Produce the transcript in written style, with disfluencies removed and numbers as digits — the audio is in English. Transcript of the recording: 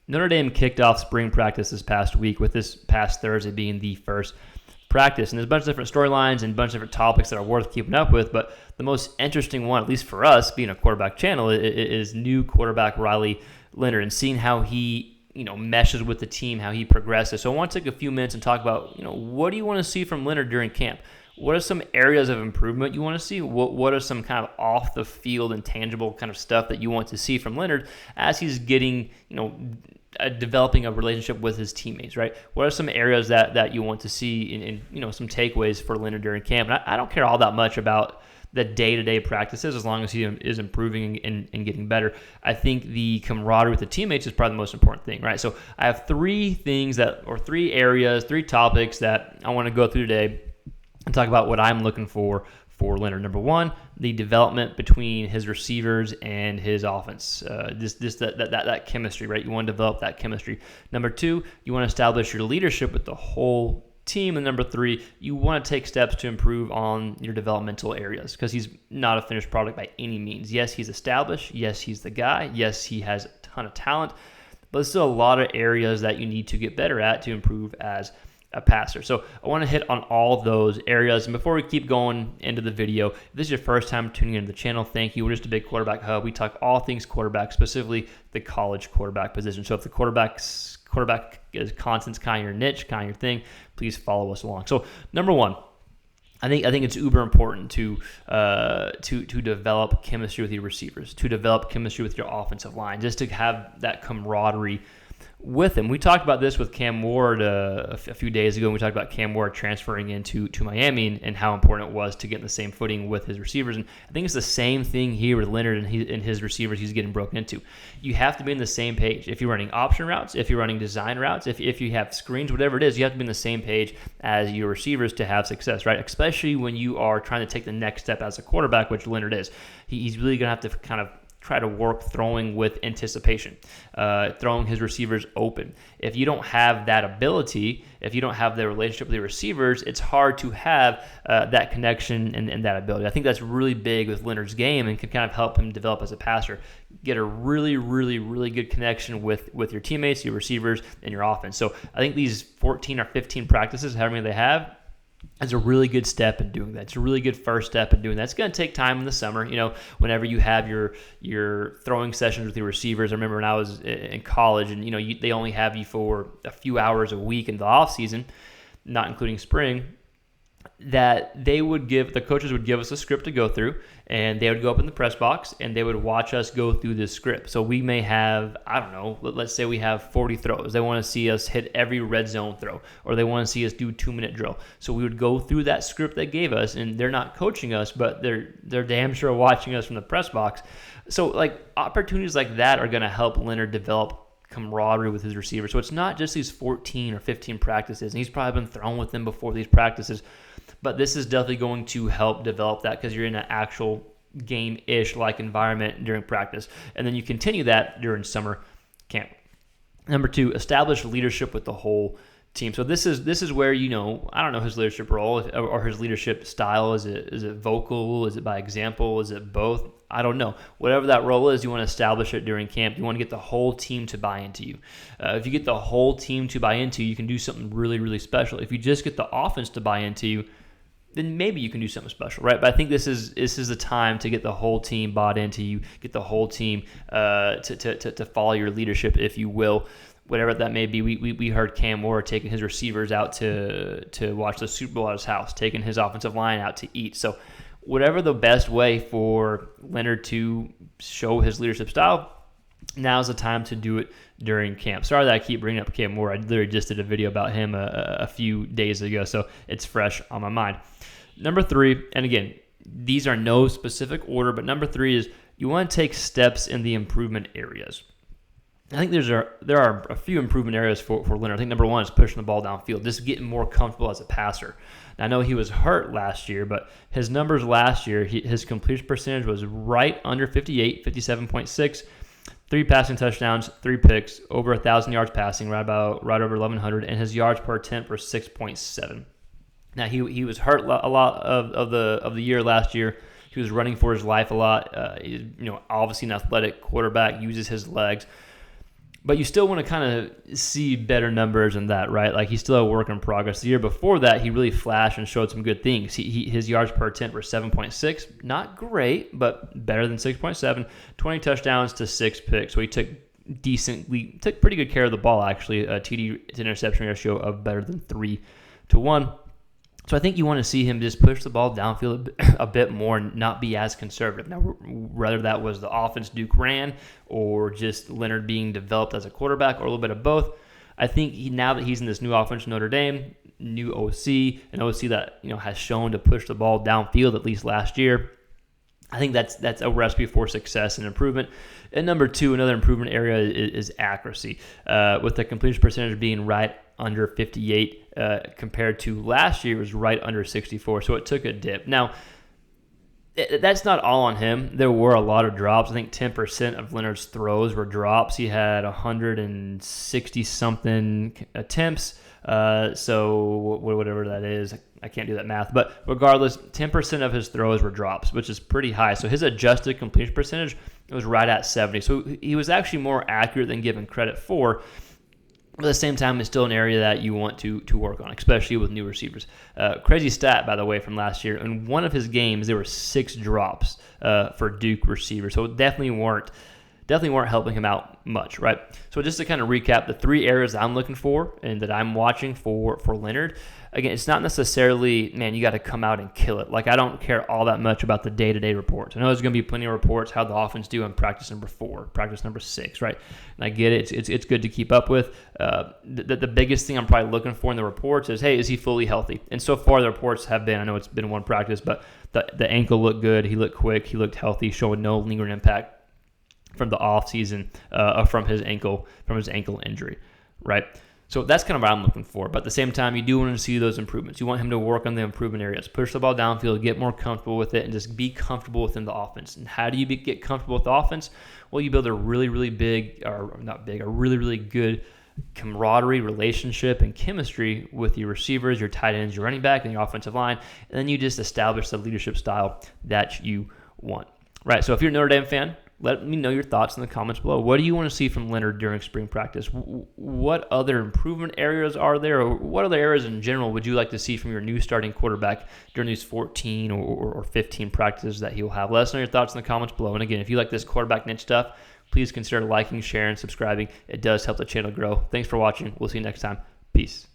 Notre Dame kicked off spring practice this past week, with this past Thursday being the first practice. And there's a bunch of different storylines and a bunch of different topics that are worth keeping up with. But the most interesting one, at least for us, being a quarterback channel, is new quarterback Riley Leonard, and seeing how he meshes with the team, how he progresses. So I want to take a few minutes and talk about, what do you want to see from Leonard during camp? What are some areas of improvement you want to see? What are some kind of off the field and tangible kind of stuff that you want to see from Leonard as he's getting, developing a relationship with his teammates, right? What are some areas that you want to see in some takeaways for Leonard during camp? And I don't care all that much about the day-to-day practices as long as he is improving and getting better. I think the camaraderie with the teammates is probably the most important thing, right? So I have three areas, three topics that I want to go through today and talk about what I'm looking for Leonard. Number one, the development between his receivers and his offense. That chemistry, right? You want to develop that chemistry. Number two, you want to establish your leadership with the whole team. And number three, you want to take steps to improve on your developmental areas, because he's not a finished product by any means. Yes, he's established. Yes, he's the guy. Yes, he has a ton of talent, but there's still a lot of areas that you need to get better at to improve as a passer. So I want to hit on all of those areas. And before we keep going into the video, if this is your first time tuning into the channel, thank you. We're just a big quarterback hub. We talk all things quarterback, specifically the college quarterback position. So if the quarterback is constant's kind of your niche, kind of your thing, please follow us along. So number one, I think it's uber important to develop chemistry with your receivers, to develop chemistry with your offensive line, just to have that camaraderie with him. We talked about this with Cam Ward a few days ago, and we talked about Cam Ward transferring into Miami and how important it was to get in the same footing with his receivers. And I think it's the same thing here with Leonard and his receivers he's getting broken into. You have to be on the same page. If you're running option routes, if you're running design routes, if you have screens, whatever it is, you have to be on the same page as your receivers to have success, right? Especially when you are trying to take the next step as a quarterback, which Leonard is. He's really going to have to kind of try to work throwing with anticipation, throwing his receivers open. If you don't have that ability, if you don't have the relationship with your receivers, it's hard to have that connection and that ability. I think that's really big with Leonard's game and can kind of help him develop as a passer. Get a really, really, really good connection with your teammates, your receivers, and your offense. So I think these 14 or 15 practices, however many they have, is a really good step in doing that. It's a really good first step in doing that. It's going to take time in the summer, whenever you have your throwing sessions with your receivers. I remember when I was in college and, they only have you for a few hours a week in the off season, not including spring, that the coaches would give us a script to go through, and they would go up in the press box and they would watch us go through this script. So we may have, let's say we have 40 throws. They want to see us hit every red zone throw, or they want to see us do 2-minute drill. So we would go through that script they gave us, and they're not coaching us, but they're damn sure watching us from the press box. So opportunities like that are going to help Leonard develop camaraderie with his receivers. So it's not just these 14 or 15 practices, and he's probably been thrown with them before these practices, but this is definitely going to help develop that, because you're in an actual game-ish like environment during practice, and then you continue that during summer camp. Number two, establish leadership with the whole team. So this is where, I don't know his leadership role or his leadership style. Is it vocal? Is it by example? Is it both? I don't know. Whatever that role is, you want to establish it during camp. You want to get the whole team to buy into you. If you get the whole team to buy into you, you can do something really, really special. If you just get the offense to buy into you, then maybe you can do something special, right? But I think this is the time to get the whole team bought into you, get the whole team to follow your leadership, if you will, whatever that may be. We heard Cam Ward taking his receivers out to watch the Super Bowl at his house, taking his offensive line out to eat. So whatever the best way for Leonard to show his leadership style, now's the time to do it during camp. Sorry that I keep bringing up Cam Ward. I literally just did a video about him a few days ago, so it's fresh on my mind. Number three, and again, these are no specific order, but number three is you want to take steps in the improvement areas. I think there are a few improvement areas for Leonard. I think number one is pushing the ball downfield, just getting more comfortable as a passer. Now, I know he was hurt last year, but his numbers last year, his completion percentage was right under 58, 57.6, 3 passing touchdowns, 3 picks, over 1,000 yards passing, right over 1,100, and his yards per attempt were 6.7. Now, he was hurt a lot of the year last year. He was running for his life a lot. He's obviously an athletic quarterback, uses his legs. But you still want to kind of see better numbers than that, right? Like he's still a work in progress. The year before that, he really flashed and showed some good things. His yards per attempt were 7.6. Not great, but better than 6.7. 20 touchdowns to 6 picks. So he took pretty good care of the ball, actually. A TD to interception ratio of better than 3-1. So I think you want to see him just push the ball downfield a bit more and not be as conservative. Now, whether that was the offense Duke ran or just Leonard being developed as a quarterback or a little bit of both, I think now that he's in this new offense, Notre Dame, new OC, an OC that has shown to push the ball downfield at least last year, I think that's a recipe for success and improvement. And number two, another improvement area is accuracy, with the completion percentage being right under 58 compared to last year was right under 64. So it took a dip. Now, that's not all on him. There were a lot of drops. I think 10% of Leonard's throws were drops. He had 160-something attempts. So whatever that is, I can't do that math. But regardless, 10% of his throws were drops, which is pretty high. So his adjusted completion percentage was right at 70. So he was actually more accurate than given credit for. But at the same time, it's still an area that you want to work on, especially with new receivers. Crazy stat, by the way, from last year. In one of his games, there were 6 drops for Duke receivers. So definitely weren't helping him out much, right? So just to kind of recap, the 3 areas I'm looking for and that I'm watching for Leonard, again, it's not necessarily, man, you got to come out and kill it. Like, I don't care all that much about the day-to-day reports. I know there's going to be plenty of reports how the offense do in practice number 4, practice number 6, right? And I get it. It's good to keep up with. The biggest thing I'm probably looking for in the reports is, hey, is he fully healthy? And so far, the reports have been, I know it's been one practice, but the ankle looked good. He looked quick. He looked healthy, showing no lingering impact from the offseason from his ankle injury, right? So that's kind of what I'm looking for. But at the same time, you do want to see those improvements. You want him to work on the improvement areas, push the ball downfield, get more comfortable with it, and just be comfortable within the offense. And how do you get comfortable with the offense? Well, you build a really, really really good camaraderie, relationship, and chemistry with your receivers, your tight ends, your running back, and your offensive line. And then you just establish the leadership style that you want, right? So if you're a Notre Dame fan, let me know your thoughts in the comments below. What do you want to see from Leonard during spring practice? What other improvement areas are there? Or what other areas in general would you like to see from your new starting quarterback during these 14 or 15 practices that he will have? Let us know your thoughts in the comments below. And again, if you like this quarterback niche stuff, please consider liking, sharing, subscribing. It does help the channel grow. Thanks for watching. We'll see you next time. Peace.